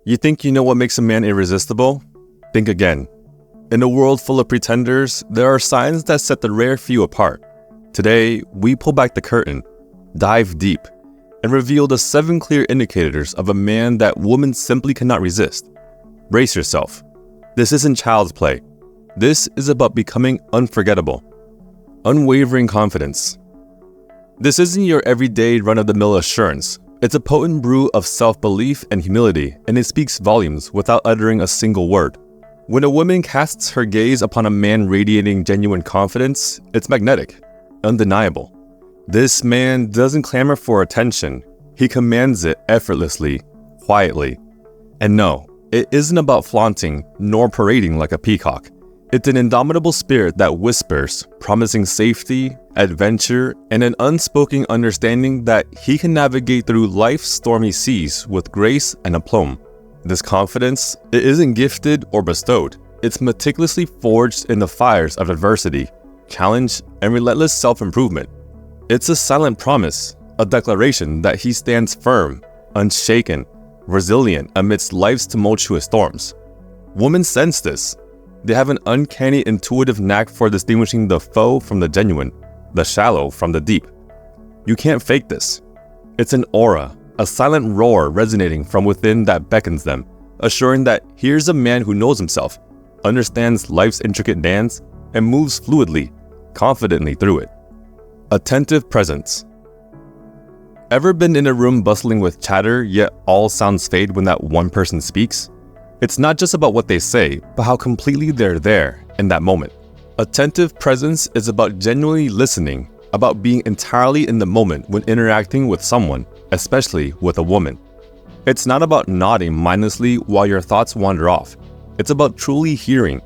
You think you know what makes a man irresistible? Think again. In a world full of pretenders, there are signs that set the rare few apart. Today, we pull back the curtain, dive deep, and reveal the 7 clear indicators of a man that women simply cannot resist. Brace yourself. This isn't child's play. This is about becoming unforgettable. Unwavering confidence. This isn't your everyday run-of-the-mill assurance. It's a potent brew of self-belief and humility, and it speaks volumes without uttering a single word. When a woman casts her gaze upon a man radiating genuine confidence, it's magnetic, undeniable. This man doesn't clamor for attention. He commands it effortlessly, quietly. And no, it isn't about flaunting nor parading like a peacock. It's an indomitable spirit that whispers, promising safety, adventure, and an unspoken understanding that he can navigate through life's stormy seas with grace and aplomb. This confidence, it isn't gifted or bestowed. It's meticulously forged in the fires of adversity, challenge, and relentless self-improvement. It's a silent promise, a declaration that he stands firm, unshaken, resilient amidst life's tumultuous storms. Women sense this. They have an uncanny intuitive knack for distinguishing the faux from the genuine, the shallow from the deep. You can't fake this. It's an aura, a silent roar resonating from within that beckons them, assuring that here's a man who knows himself, understands life's intricate dance, and moves fluidly, confidently through it. Attentive presence. Ever been in a room bustling with chatter, yet all sounds fade when that one person speaks? It's not just about what they say, but how completely they're there in that moment. Attentive presence is about genuinely listening, about being entirely in the moment when interacting with someone, especially with a woman. It's not about nodding mindlessly while your thoughts wander off. It's about truly hearing,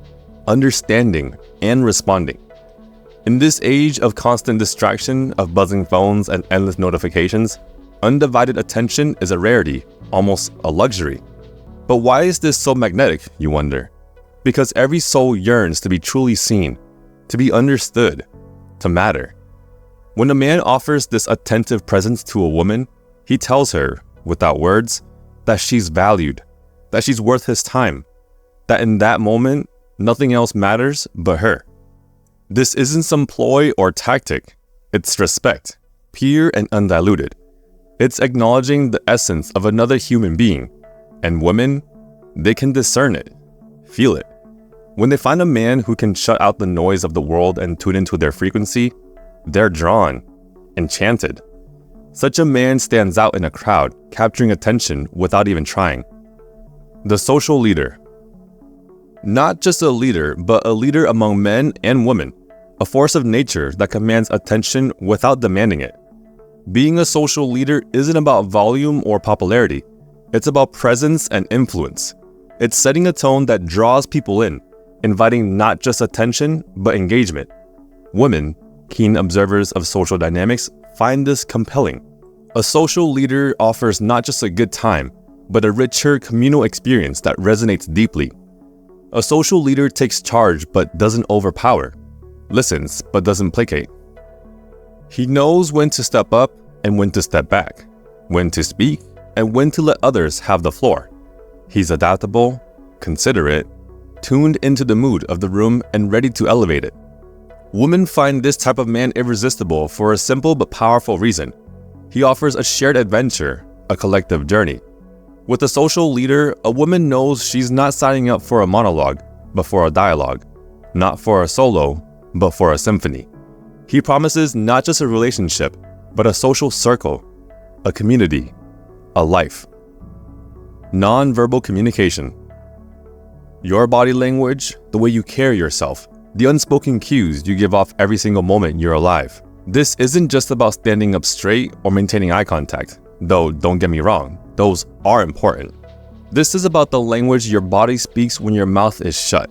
understanding, and responding. In this age of constant distraction, of buzzing phones and endless notifications, undivided attention is a rarity, almost a luxury. But why is this so magnetic, you wonder? Because every soul yearns to be truly seen, to be understood, to matter. When a man offers this attentive presence to a woman, he tells her, without words, that she's valued, that she's worth his time, that in that moment, nothing else matters but her. This isn't some ploy or tactic. It's respect, pure and undiluted. It's acknowledging the essence of another human being. And women, they can discern it, feel it. When they find a man who can shut out the noise of the world and tune into their frequency, they're drawn, enchanted. Such a man stands out in a crowd, capturing attention without even trying. The social leader. Not just a leader, but a leader among men and women, a force of nature that commands attention without demanding it. Being a social leader isn't about volume or popularity. It's about presence and influence. It's setting a tone that draws people in, inviting not just attention, but engagement. Women, keen observers of social dynamics, find this compelling. A social leader offers not just a good time, but a richer communal experience that resonates deeply. A social leader takes charge but doesn't overpower, listens but doesn't placate. He knows when to step up and when to step back, when to speak and when to let others have the floor. He's adaptable, considerate, tuned into the mood of the room and ready to elevate it. Women find this type of man irresistible for a simple but powerful reason. He offers a shared adventure, a collective journey. With a social leader, a woman knows she's not signing up for a monologue, but for a dialogue. Not for a solo, but for a symphony. He promises not just a relationship, but a social circle, a community, a life. Non-verbal communication. Your body language, the way you carry yourself, the unspoken cues you give off every single moment you're alive. This isn't just about standing up straight or maintaining eye contact, though don't get me wrong, those are important. This is about the language your body speaks when your mouth is shut.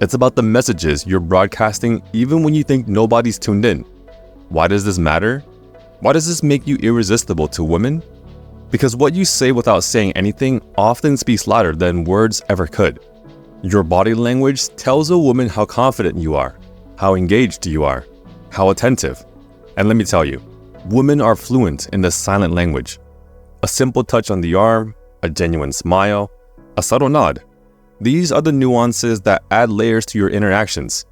It's about the messages you're broadcasting even when you think nobody's tuned in. Why does this matter? Why does this make you irresistible to women? Because what you say without saying anything often speaks louder than words ever could. Your body language tells a woman how confident you are, how engaged you are, how attentive. And let me tell you, women are fluent in the silent language. A simple touch on the arm, a genuine smile, a subtle nod. These are the nuances that add layers to your interactions.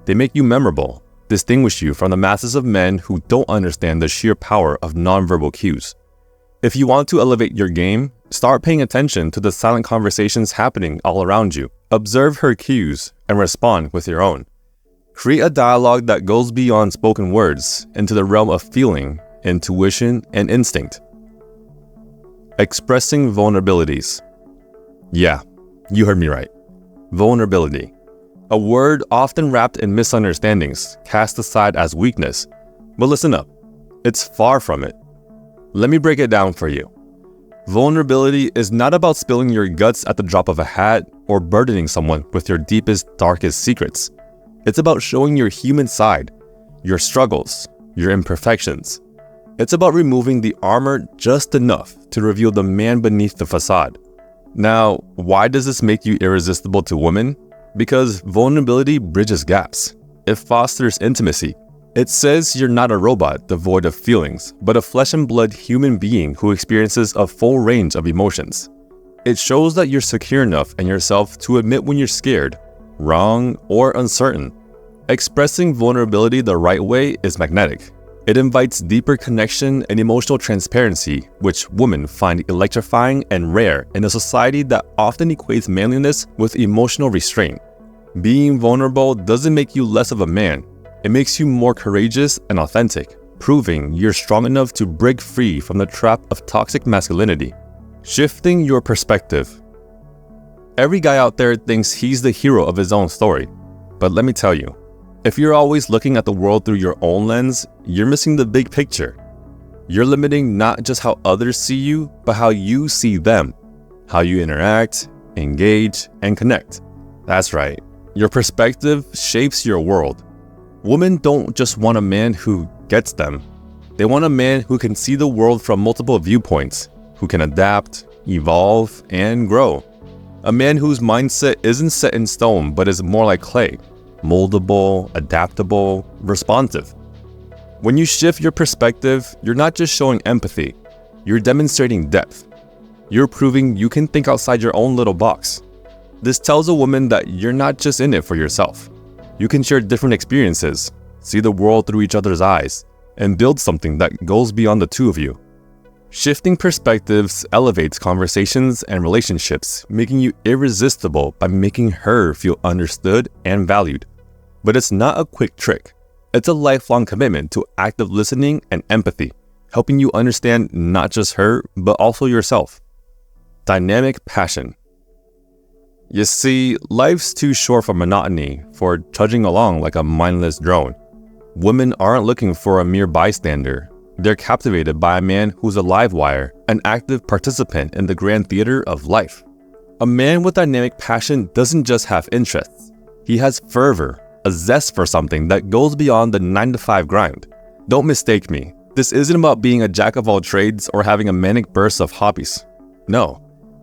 They make you memorable, distinguish you from the masses of men who don't understand the sheer power of nonverbal cues. If you want to elevate your game, start paying attention to the silent conversations happening all around you. Observe her cues and respond with your own. Create a dialogue that goes beyond spoken words into the realm of feeling, intuition, and instinct. Expressing vulnerabilities. Yeah, you heard me right. Vulnerability. A word often wrapped in misunderstandings, cast aside as weakness. But listen up, it's far from it. Let me break it down for you. Vulnerability is not about spilling your guts at the drop of a hat or burdening someone with your deepest, darkest secrets. It's about showing your human side, your struggles, your imperfections. It's about removing the armor just enough to reveal the man beneath the facade. Now, why does this make you irresistible to women? Because vulnerability bridges gaps. It fosters intimacy. It says you're not a robot devoid of feelings, but a flesh and blood human being who experiences a full range of emotions. It shows that you're secure enough in yourself to admit when you're scared, wrong, or uncertain. Expressing vulnerability the right way is magnetic. It invites deeper connection and emotional transparency, which women find electrifying and rare in a society that often equates manliness with emotional restraint. Being vulnerable doesn't make you less of a man. It makes you more courageous and authentic, proving you're strong enough to break free from the trap of toxic masculinity. Shifting your perspective. Every guy out there thinks he's the hero of his own story. But let me tell you, if you're always looking at the world through your own lens, you're missing the big picture. You're limiting not just how others see you, but how you see them, how you interact, engage, and connect. That's right, your perspective shapes your world. Women don't just want a man who gets them. They want a man who can see the world from multiple viewpoints, who can adapt, evolve, and grow. A man whose mindset isn't set in stone, but is more like clay. Moldable, adaptable, responsive. When you shift your perspective, you're not just showing empathy, you're demonstrating depth. You're proving you can think outside your own little box. This tells a woman that you're not just in it for yourself. You can share different experiences, see the world through each other's eyes, and build something that goes beyond the two of you. Shifting perspectives elevates conversations and relationships, making you irresistible by making her feel understood and valued. But it's not a quick trick. It's a lifelong commitment to active listening and empathy, helping you understand not just her, but also yourself. Dynamic passion. You see, life's too short for monotony, for trudging along like a mindless drone. Women aren't looking for a mere bystander. They're captivated by a man who's a live wire, an active participant in the grand theater of life. A man with dynamic passion doesn't just have interests. He has fervor, a zest for something that goes beyond the 9-to-5 grind. Don't mistake me. This isn't about being a jack of all trades or having a manic burst of hobbies. No.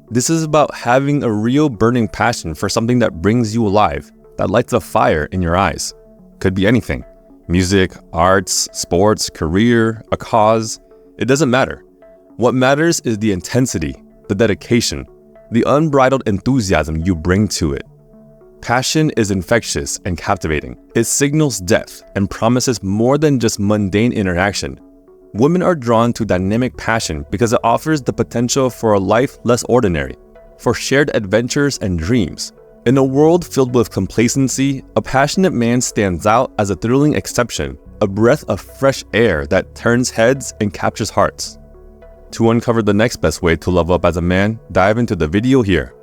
This is about having a real burning passion for something that brings you alive, that lights a fire in your eyes. Could be anything. Music, arts, sports, career, a cause. It doesn't matter. What matters is the intensity, the dedication, the unbridled enthusiasm you bring to it. Passion is infectious and captivating. It signals depth and promises more than just mundane interaction. Women are drawn to dynamic passion because it offers the potential for a life less ordinary, for shared adventures and dreams. In a world filled with complacency, a passionate man stands out as a thrilling exception, a breath of fresh air that turns heads and captures hearts. To uncover the next best way to level up as a man, dive into the video here.